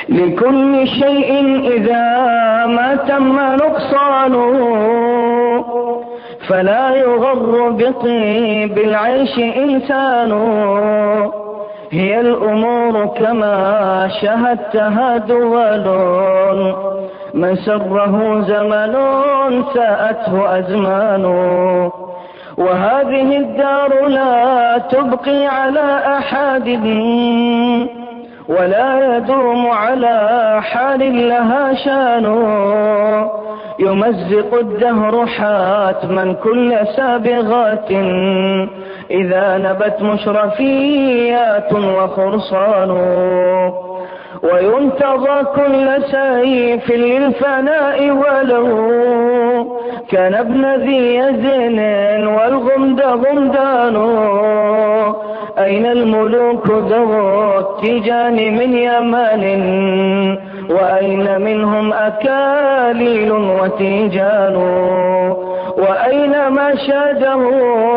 لكل شيء إذا ما تم نقصانه، فلا يغر بطيب العيش إنسان. هي الأمور كما شهدتها دول، من سره زمن ساءته أزمان. وهذه الدار لا تبقي على أحد، ولا يدوم على حال لها شان. يمزق الدهر حاتما كل سابغات، إذا نبت مشرفيات وخرصان. وينتظى كل سيف للفناء، ولو كان ابن ذي يزن والغمد غمدان. أين الملوك ذو التيجان من يمن، وأين منهم أكاليل وتيجان. وأين ما شاده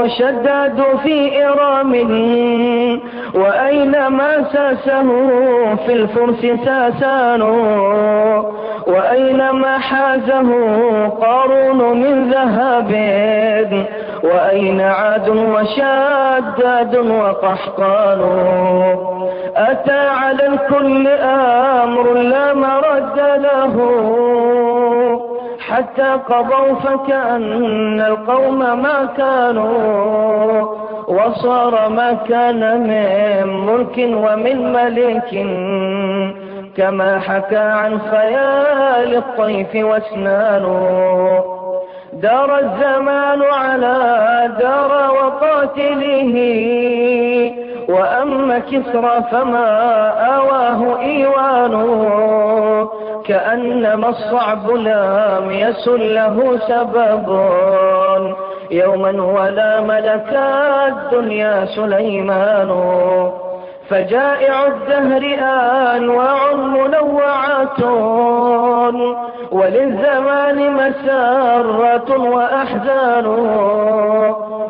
شداد في إرام، وأين ما ساسه في الفرس ساسان. وأين ما حازه قارون من ذهب، وأين عاد وشداد وقحطان. أتى على الكل أمر لا مرد له، حتى قضوا فكأن القوم ما كانوا. وصار ما كان من ملك ومن ملك، كما حكى عن خيال الطيف واسنان. دار الزمان على دار وقاتله، وأما كسرى فما آواه إيوان. كأنما الصعب لم يسل له سبب، يوما ولا ملك الدنيا سليمان. فجائع الدهر أنواع منوعات، وللزمان مسارات وأحزان.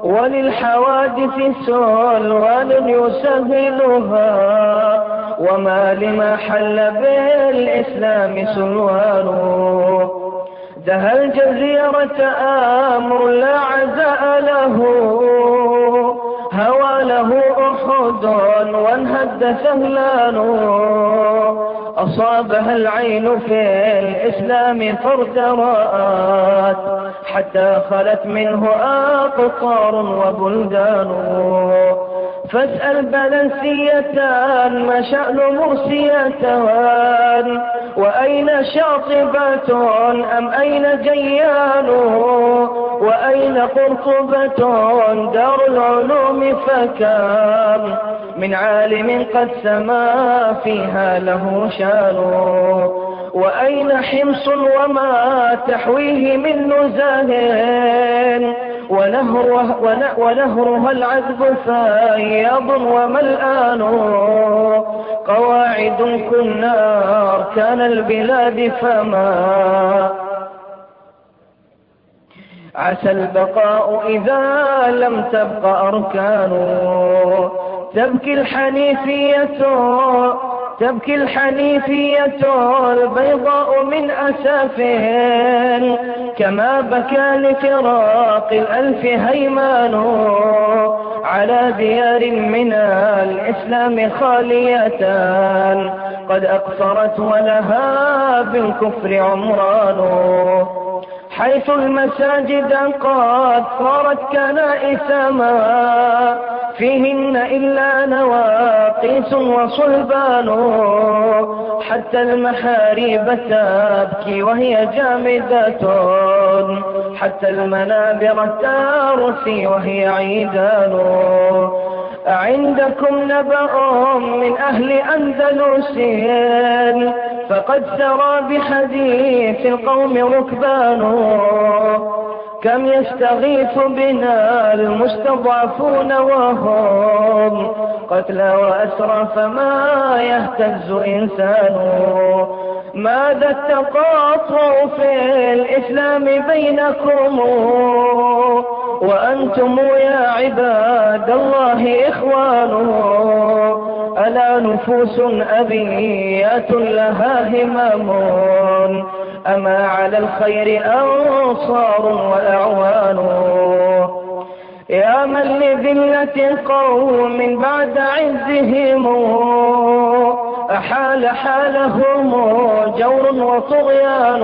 وللحوادث سلوان يسهلها، وما لما حل بالإسلام سلوان. دها الجزيرة أمر لا عزاء له، هوى له أحد وانهد سهلان. أصابها العين في الإسلام فارترأت، حتى خلت منه أقطار وبلدان. فاسأل بلنسية ما شأن مرسيتان، وأين شاطبة أم أين جيان. وأين قرطبة دار العلوم، فكم من عالم قد سما فيها له شان. وأين حمص وما تحويه من نزاه، ونهرها العذب فياض وملآن. قواعد كنا أركان البلاد، فما عسى البقاء إذا لم تبق أركان. تبكي الحنيفية البيضاء من أسف، كما بكى لفراق الألف هيمان. على ديار من الإسلام خاليتان، قد أقصرت ولها بالكفر عمران. حيث المساجد قد صارت كنائس، ما فيهن إلا نواقيس وصلبان. حتى المحاريب تبكي وهي جامدة، حتى المنابر ترسي وهي عيدان. أعندكم نبأ من أهل أندلس، فقد سرى بحديث القوم ركبان. كم يستغيث بنا المستضعفون وهم قتلى وأسرى، فما يهتز إنسان. ماذا التقاطع في الإسلام بينكم، وأنتم يا عباد الله إخوان. ألا نفوس أبيات لها همم، أما على الخير أنصار وأعوان. يا من لذلة قوم بعد عزهم أحال حالهم جور وطغيان.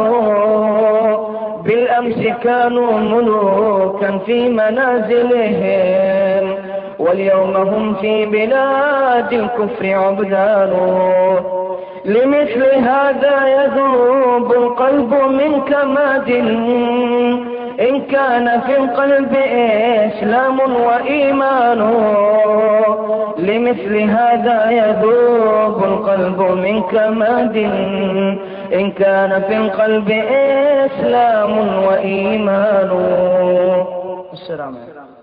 بالأمس كانوا ملوكا في منازلهم، واليوم هم في بلاد الكفر عبدان. لمثل هذا يذوب القلب من كماد، إن كان في القلب إسلام وإيمان. لمثل هذا يذوب القلب من كماد، إن كان في القلب إسلام وإيمان. السلام عليكم.